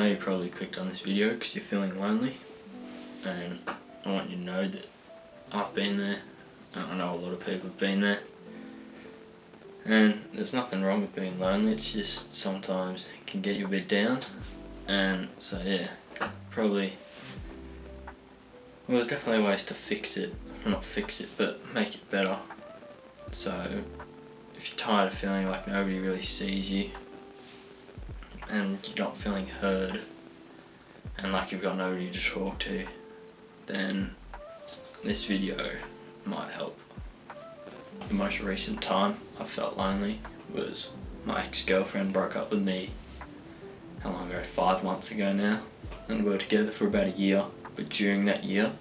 know you probably clicked on this video because you're feeling lonely, and I want you to know that I've been there, and I know a lot of people have been there, and there's nothing wrong with being lonely. It's just sometimes it can get you a bit down, and so yeah, probably, well, there's definitely ways to fix it, well, not fix it, but make it better. So if you're tired of feeling like nobody really sees you, and you're not feeling heard, and like you've got nobody to talk to, then this video might help. The most recent time I felt lonely was my ex-girlfriend broke up with me, how long ago, 5 months ago now, and we were together for about a year, but during that year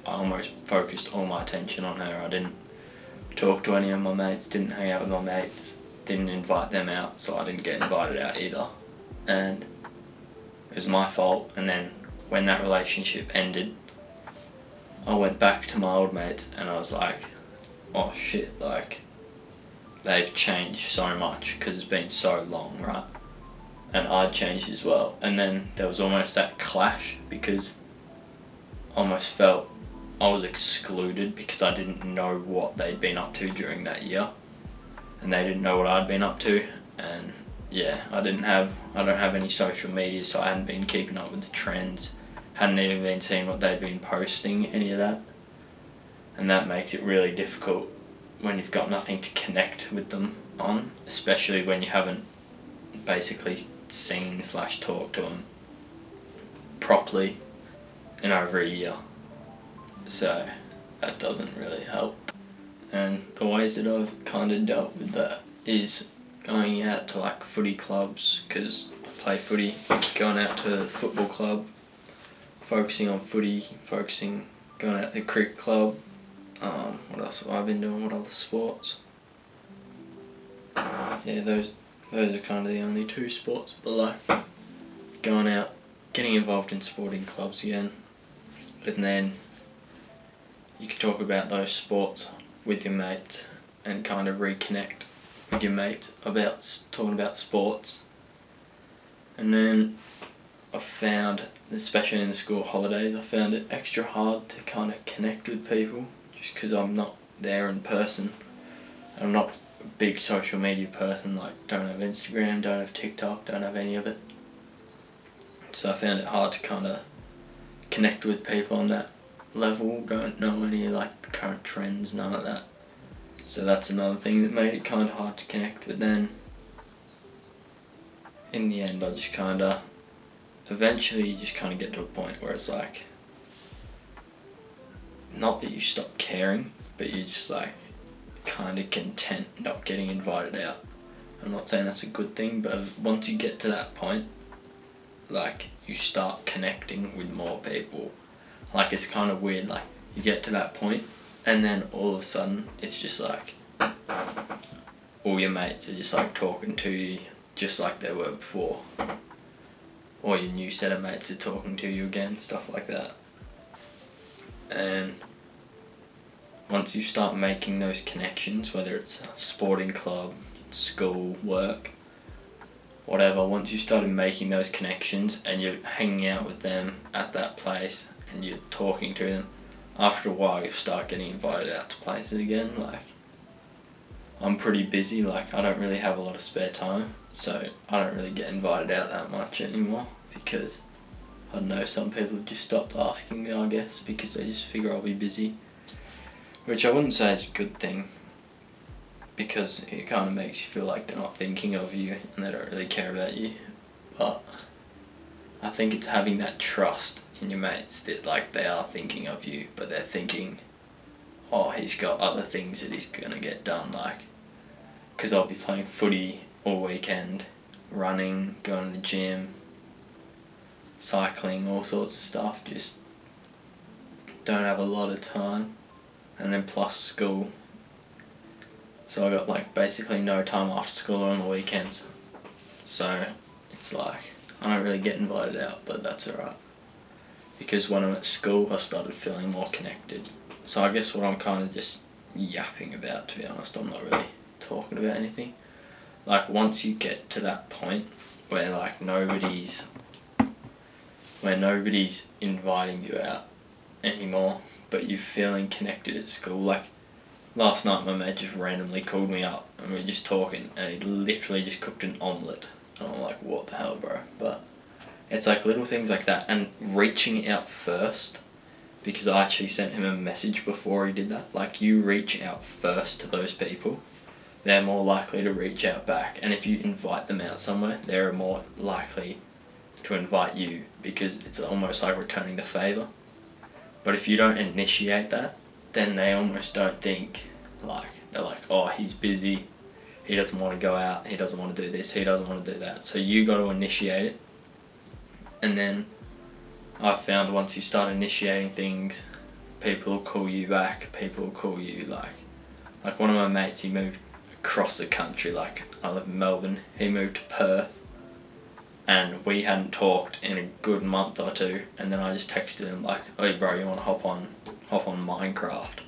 I almost focused all my attention on her. I didn't talk to any of my mates, didn't hang out with my mates, didn't invite them out, so I didn't get invited out either, and it was my fault. And then when that relationship ended, I went back to my old mates and I was like, oh shit, like they've changed so much because it's been so long, right? And I'd changed as well, and then there was almost that clash because I almost felt I was excluded because I didn't know what they'd been up to during that year, and they didn't know what I'd been up to. And yeah, I don't have any social media, so I hadn't been keeping up with the trends, hadn't even been seeing what they'd been posting, any of that, and that makes it really difficult when you've got nothing to connect with them on, especially when you haven't basically seen / talked to them properly in over a year. So that doesn't really help. And the ways that I've kind of dealt with that is going out to like footy clubs, because I play footy, going out to the football club, focusing on footy, going out to the cricket club. What else have I been doing? What other sports? Yeah, those are kind of the only 2 sports, but like going out, getting involved in sporting clubs again, and then you can talk about those sports with your mates and kind of reconnect with your mates about talking about sports. And then I found, especially in the school holidays, I found it extra hard to kind of connect with people just because I'm not there in person. I'm not a big social media person, like don't have Instagram, don't have TikTok, don't have any of it. So I found it hard to kind of connect with people on that level, don't know any like the current trends, none of that. So that's another thing that made it kind of hard to connect. But then in the end I just kind of, eventually you just kind of get to a point where it's like, not that you stop caring, but you're just like kind of content not getting invited out. I'm not saying that's a good thing, but once you get to that point, like you start connecting with more people. Like it's kind of weird, like you get to that point and then all of a sudden it's just like all your mates are just like talking to you just like they were before, or your new set of mates are talking to you again, stuff like that. And once you start making those connections, whether it's a sporting club, school, work, whatever, once you started making those connections and you're hanging out with them at that place and you're talking to them, after a while you start getting invited out to places again. Like I'm pretty busy, like I don't really have a lot of spare time, so I don't really get invited out that much anymore because I don't know, some people have just stopped asking me, I guess, because they just figure I'll be busy, which I wouldn't say is a good thing, because it kind of makes you feel like they're not thinking of you and they don't really care about you. But I think it's having that trust in your mates that like they are thinking of you, but they're thinking, oh, he's got other things that he's gonna get done, like, because I'll be playing footy all weekend, running, going to the gym, cycling, all sorts of stuff, just don't have a lot of time. And then plus school, so I got like basically no time after school or on the weekends, so it's like I don't really get invited out, but that's alright, because when I'm at school I started feeling more connected. So I guess what I'm kind of just yapping about, to be honest, I'm not really talking about anything. Like once you get to that point where like nobody's where nobody's inviting you out anymore, but you're feeling connected at school. Like last night my mate just randomly called me up and we were just talking and he literally just cooked an omelette. And I'm like, what the hell, bro? But it's like little things like that, and reaching out first, because I actually sent him a message before he did that. Like, you reach out first to those people, they're more likely to reach out back. And if you invite them out somewhere, they're more likely to invite you, because it's almost like returning the favour. But if you don't initiate that, then they almost don't think, like, they're like, oh, he's busy, he doesn't want to go out, he doesn't want to do this, he doesn't want to do that. So you got to initiate it. And then I've found once you start initiating things, people will call you back, people will call you, like one of my mates, he moved across the country. Like, I live in Melbourne, he moved to Perth, and we hadn't talked in a good month or two, and then I just texted him like, hey bro, you want to hop on Minecraft?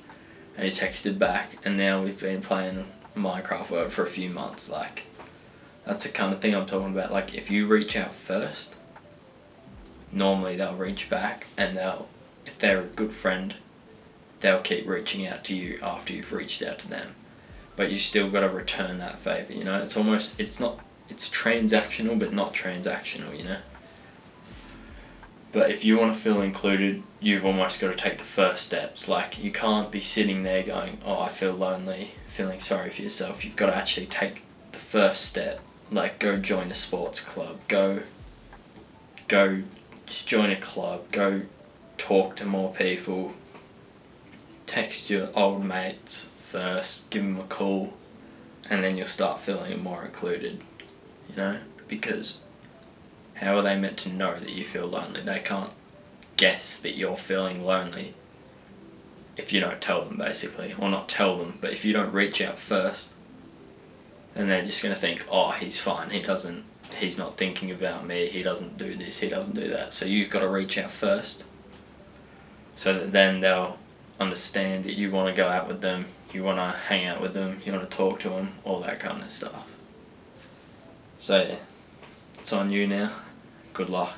And he texted back, and now we've been playing Minecraft for a few months. Like, that's the kind of thing I'm talking about. Like, if you reach out first, normally they'll reach back, and if they're a good friend, they'll keep reaching out to you after you've reached out to them. But you still got to return that favour, you know. It's transactional but not transactional, you know. But if you want to feel included, you've almost got to take the first steps. Like, you can't be sitting there going, oh, I feel lonely, feeling sorry for yourself. You've got to actually take the first step. Like, go join a sports club, go just join a club, go talk to more people, text your old mates first, give them a call, and then you'll start feeling more included, you know. Because how are they meant to know that you feel lonely? They can't guess that you're feeling lonely if you don't tell them, basically. Or not tell them, but if you don't reach out first, then they're just going to think, oh, he's fine, he's not thinking about me, he doesn't do this, he doesn't do that. So you've got to reach out first, so that then they'll understand that you want to go out with them, you want to hang out with them, you want to talk to them, all that kind of stuff. So yeah, it's on you now. Good luck.